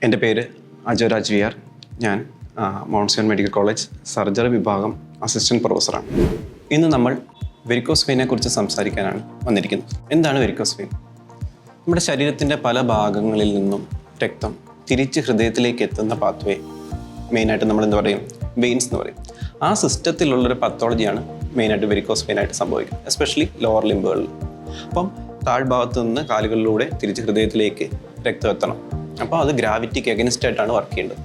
എൻ്റെ പേര് Ajay Raj V R. ഞാൻ mount Zion medical college surgery വിഭാഗം അസിസ്റ്റൻറ്റ് പ്രൊഫസറാണ്. ഇന്ന് നമ്മൾ വെരിക്കോസ് വെയിനെ കുറിച്ച് സംസാരിക്കാനാണ് വന്നിരിക്കുന്നത്. എന്താണ് വെരിക്കോസ് വെയിൻ? നമ്മുടെ ശരീരത്തിൻ്റെ പല ഭാഗങ്ങളിൽ നിന്നും രക്തം തിരിച്ച് ഹൃദയത്തിലേക്ക് എത്തുന്ന പാത്വേ മെയിനായിട്ട് നമ്മൾ എന്താ പറയും, വെയിൻസ് എന്ന് പറയും. ആ സിസ്റ്റത്തിലുള്ളൊരു പത്തോളജിയാണ് മെയിനായിട്ട് വെരിക്കോസ് വെയിനായിട്ട് സംഭവിക്കുന്നത്, എസ്പെഷ്യലി ലോവർ ലിംബുകളിൽ. അപ്പം താഴ്ഭാഗത്ത് നിന്ന് കാലുകളിലൂടെ തിരിച്ച് ഹൃദയത്തിലേക്ക് രക്തം എത്തണം. അപ്പോൾ അത് ഗ്രാവിറ്റിക്ക് എഗനിസ്റ്റ് ആയിട്ടാണ് വർക്ക് ചെയ്യേണ്ടത്.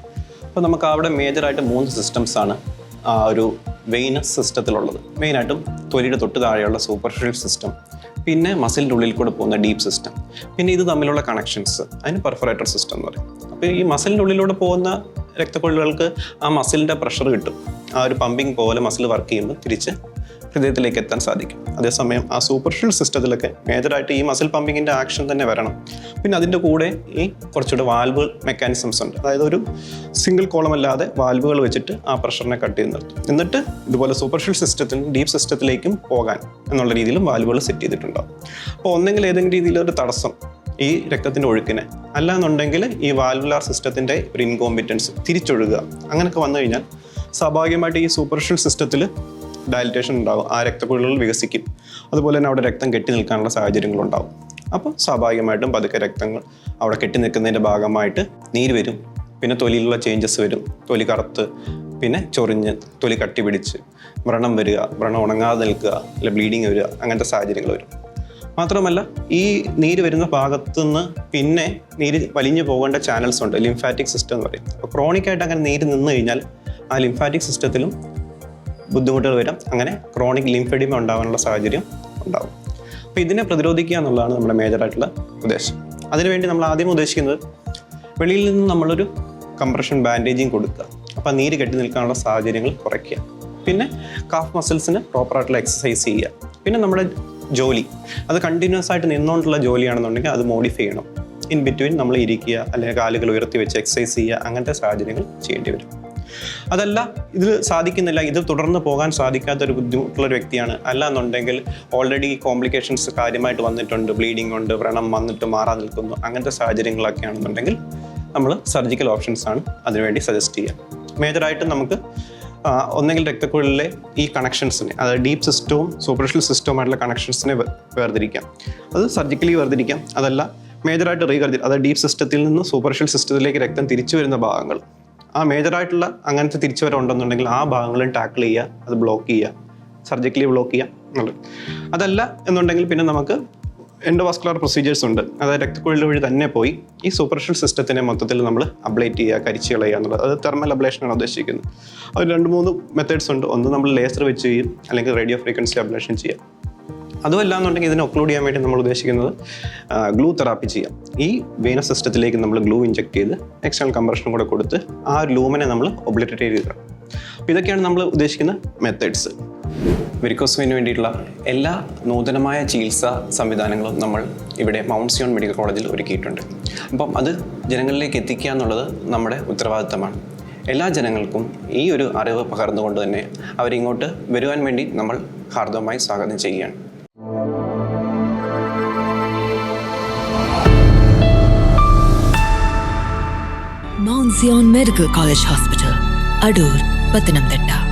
അപ്പോൾ നമുക്ക് അവിടെ മേജറായിട്ട് 3 സിസ്റ്റംസാണ് ആ ഒരു വെയിനസ് സിസ്റ്റത്തിലുള്ളത്. മെയിനായിട്ടും തൊലിയുടെ തൊട്ട് താഴെയുള്ള സൂപ്പർഫിഷ്യൽ സിസ്റ്റം, പിന്നെ മസിലിൻ്റെ ഉള്ളിൽ കൂടെ പോകുന്ന ഡീപ്പ് സിസ്റ്റം, പിന്നെ ഇത് തമ്മിലുള്ള കണക്ഷൻസ്, അതിന് പെർഫറേറ്റർ സിസ്റ്റം എന്ന് പറയും. അപ്പോൾ ഈ മസിലിൻ്റെ ഉള്ളിലൂടെ പോകുന്ന രക്തക്കൊഴലുകൾക്ക് ആ മസിലിൻ്റെ പ്രഷർ കിട്ടും. ആ ഒരു പമ്പിങ് പോലെ മസിൽ വർക്ക് ചെയ്യുമ്പോൾ തിരിച്ച് ഹൃദയത്തിലേക്ക് എത്താൻ സാധിക്കും. അതേസമയം ആ സൂപ്പർഫിഷ്യൽ സിസ്റ്റത്തിലൊക്കെ മേജറായിട്ട് ഈ മസിൽ പമ്പിങ്ങിൻ്റെ ആക്ഷൻ തന്നെ വരണം. പിന്നെ അതിൻ്റെ കൂടെ ഈ കുറച്ചുകൂടെ വാൽവ് മെക്കാനിസംസ് ഉണ്ട്. അതായത് ഒരു സിംഗിൾ കോളം അല്ലാതെ വാൽവുകൾ വെച്ചിട്ട് ആ പ്രഷറിനെ കട്ട് ചെയ്ത് നിർത്തും. എന്നിട്ട് ഇതുപോലെ സൂപ്പർഫിഷ്യൽ സിസ്റ്റത്തിനും ഡീപ്പ് സിസ്റ്റത്തിലേക്കും പോകാൻ എന്നുള്ള രീതിയിലും വാൽവുകൾ സെറ്റ് ചെയ്തിട്ടുണ്ടാകും. അപ്പോൾ ഒന്നെങ്കിൽ ഏതെങ്കിലും രീതിയിലൊരു തടസ്സം ഈ രക്തത്തിൻ്റെ ഒഴുക്കിനെ, അല്ലാന്നുണ്ടെങ്കിൽ ഈ വാൽവുലാർ സിസ്റ്റത്തിൻ്റെ ഒരു ഇൻകോമ്പിറ്റൻസ്, തിരിച്ചൊഴുകുക, അങ്ങനെയൊക്കെ വന്നു കഴിഞ്ഞാൽ സ്വാഭാവികമായിട്ട് ഈ സൂപ്പർഫിഷ്യൽ സിസ്റ്റത്തിൽ ഡയലിറ്റേഷൻ ഉണ്ടാകും. ആ രക്തക്കുഴലുകൾ വികസിക്കും. അതുപോലെ തന്നെ അവിടെ രക്തം കെട്ടി നിൽക്കാനുള്ള സാഹചര്യങ്ങളുണ്ടാകും. അപ്പോൾ സ്വാഭാവികമായിട്ടും പതുക്കെ രക്തങ്ങൾ അവിടെ കെട്ടി നിൽക്കുന്നതിൻ്റെ ഭാഗമായിട്ട് നീര് വരും. പിന്നെ തൊലിയിലുള്ള ചേഞ്ചസ് വരും. തൊലി കറുത്ത്, പിന്നെ ചൊറിഞ്ഞ്, തൊലി കട്ടി പിടിച്ച്, വ്രണം വരിക, വ്രണം ഉണങ്ങാതെ നിൽക്കുക, അല്ലെ ബ്ലീഡിങ് വരിക, അങ്ങനത്തെ സാഹചര്യങ്ങൾ വരും. മാത്രമല്ല ഈ നീര് വരുന്ന ഭാഗത്തുനിന്ന് പിന്നെ നീര് വലിഞ്ഞു പോകേണ്ട ചാനൽസ് ഉണ്ട്, ലിംഫാറ്റിക് സിസ്റ്റം എന്ന് പറയും. അപ്പോൾ ക്രോണിക്കായിട്ട് അങ്ങനെ നീര് നിന്ന് കഴിഞ്ഞാൽ ആ ലിംഫാറ്റിക് സിസ്റ്റത്തിലും ബുദ്ധിമുട്ടുകൾ വരാം. അങ്ങനെ ക്രോണിക് ലിംഫെഡിമ ഉണ്ടാകാനുള്ള സാഹചര്യം ഉണ്ടാകും. അപ്പോൾ ഇതിനെ പ്രതിരോധിക്കുക എന്നുള്ളതാണ് നമ്മുടെ മേജറായിട്ടുള്ള ഉദ്ദേശം. അതിനുവേണ്ടി നമ്മൾ ആദ്യം ഉദ്ദേശിക്കുന്നത് വെളിയിൽ നിന്ന് നമ്മളൊരു കംപ്രഷൻ ബാൻഡേജിങ് കൊടുക്കുക. അപ്പോൾ നീര് കെട്ടി നിൽക്കാനുള്ള സാഹചര്യങ്ങൾ കുറയ്ക്കുക. പിന്നെ കാഫ് മസിൽസിന് പ്രോപ്പറായിട്ടുള്ള എക്സസൈസ് ചെയ്യുക. പിന്നെ നമ്മുടെ ജോലി അത് കണ്ടിന്യൂസ് ആയിട്ട് നിന്നുകൊണ്ടുള്ള ജോലിയാണെന്നുണ്ടെങ്കിൽ അത് മോഡിഫൈ ചെയ്യണം. ഇൻ ബിറ്റ്വീൻ നമ്മൾ ഇരിക്കുക, അല്ലെങ്കിൽ കാലുകൾ ഉയർത്തി വെച്ച് എക്സസൈസ് ചെയ്യുക, അങ്ങനത്തെ സാഹചര്യങ്ങൾ ചെയ്യേണ്ടി വരും. അതല്ല ഇത് സാധിക്കുന്നില്ല, ഇത് തുടർന്ന് പോകാൻ സാധിക്കാത്തൊരു ബുദ്ധിമുട്ടുള്ളൊരു വ്യക്തിയാണ്, അല്ല എന്നുണ്ടെങ്കിൽ ഓൾറെഡി കോംപ്ലിക്കേഷൻസ് കാര്യമായിട്ട് വന്നിട്ടുണ്ട്, ബ്ലീഡിങ് ഉണ്ട്, വ്രണം വന്നിട്ട് മാറാൻ നിൽക്കുന്നു, അങ്ങനത്തെ സാഹചര്യങ്ങളൊക്കെ ആണെന്നുണ്ടെങ്കിൽ നമ്മൾ സർജിക്കൽ ഓപ്ഷൻസ് ആണ് അതിനുവേണ്ടി സജസ്റ്റ് ചെയ്യുക. മേജറായിട്ട് നമുക്ക് ഒന്നെങ്കിൽ രക്തക്കുഴലിലെ ഈ കണക്ഷൻസിനെ, അതായത് ഡീപ്പ് സിസ്റ്റവും സൂപ്പർഫിഷ്യൽ സിസ്റ്റവുമായിട്ടുള്ള കണക്ഷൻസിനെ വേർതിരിക്കാം. അത് സർജിക്കലി വേർതിരിക്കാം. അതല്ല മേജറായിട്ട് അതായത് ഡീപ്പ് സിസ്റ്റത്തിൽ നിന്ന് സൂപ്പർഫിഷ്യൽ സിസ്റ്റത്തിലേക്ക് രക്തം തിരിച്ചു വരുന്ന ഭാഗങ്ങൾ, ആ മേജറായിട്ടുള്ള അങ്ങനത്തെ തിരിച്ചുവരവ് ഉണ്ടെന്നുണ്ടെങ്കിൽ ആ ഭാഗങ്ങളും ടാക്കിൾ ചെയ്യുക, അത് ബ്ലോക്ക് ചെയ്യുക, സർജിക്കലി ബ്ലോക്ക് ചെയ്യുക എന്നുള്ളത്. അതല്ല എന്നുണ്ടെങ്കിൽ പിന്നെ നമുക്ക് എൻഡോവാസ്കുലർ പ്രൊസീജിയേഴ്സ് ഉണ്ട്. അതായത് രക്തക്കുഴൽ വഴി തന്നെ പോയി ഈ സൂപ്പർഫിഷ്യൽ സിസ്റ്റത്തിനെ മൊത്തത്തിൽ നമ്മൾ അബ്ലേറ്റ് ചെയ്യുക, കരിച്ച് കളയുക എന്നുള്ളത്. അത് തെർമൽ അബ്ലേഷനാണ് ഉദ്ദേശിക്കുന്നത്. അത് 2-3 മെത്തേഡ്സ് ഉണ്ട്. ഒന്ന് നമ്മൾ ലേസർ വെച്ച് ചെയ്യും, അല്ലെങ്കിൽ റേഡിയോ ഫ്രീക്വൻസി അബ്ലേഷൻ ചെയ്യാം. അതുമല്ല എന്നുണ്ടെങ്കിൽ ഇതിനെ ഒക്ലൂഡ് ചെയ്യാൻ വേണ്ടി നമ്മൾ ഉദ്ദേശിക്കുന്നത് ഗ്ലൂ തെറാപ്പി ചെയ്യാം. ഈ വെയിനസ് സിസ്റ്റത്തിലേക്ക് നമ്മൾ ഗ്ലൂ ഇഞ്ചെക്ട് ചെയ്ത് എക്സ്റ്റേണൽ കംപ്രഷനും കൂടെ കൊടുത്ത് ആ ഒരു ലൂമിനെ നമ്മൾ ഒബ്ലിറ്ററേറ്റ് ചെയ്യണം. അപ്പോൾ ഇതൊക്കെയാണ് നമ്മൾ ഉദ്ദേശിക്കുന്ന മെത്തേഡ്സ്. വെരിക്കോസ് വെയിന് വേണ്ടിയിട്ടുള്ള എല്ലാ നൂതനമായ ചികിത്സാ സംവിധാനങ്ങളും നമ്മൾ ഇവിടെ മൗണ്ട് സിയോൺ മെഡിക്കൽ കോളേജിൽ ഒരുക്കിയിട്ടുണ്ട്. അപ്പം അത് ജനങ്ങളിലേക്ക് എത്തിക്കുക എന്നുള്ളത് നമ്മുടെ ഉത്തരവാദിത്തമാണ്. എല്ലാ ജനങ്ങൾക്കും ഈ ഒരു അറിവ് പകർന്നുകൊണ്ട് തന്നെ അവരിങ്ങോട്ട് വരുവാൻ വേണ്ടി നമ്മൾ ഹാർദവമായി സ്വാഗതം ചെയ്യുകയാണ്. Mount Zion Medical College Hospital, Adur, Pathanamthitta.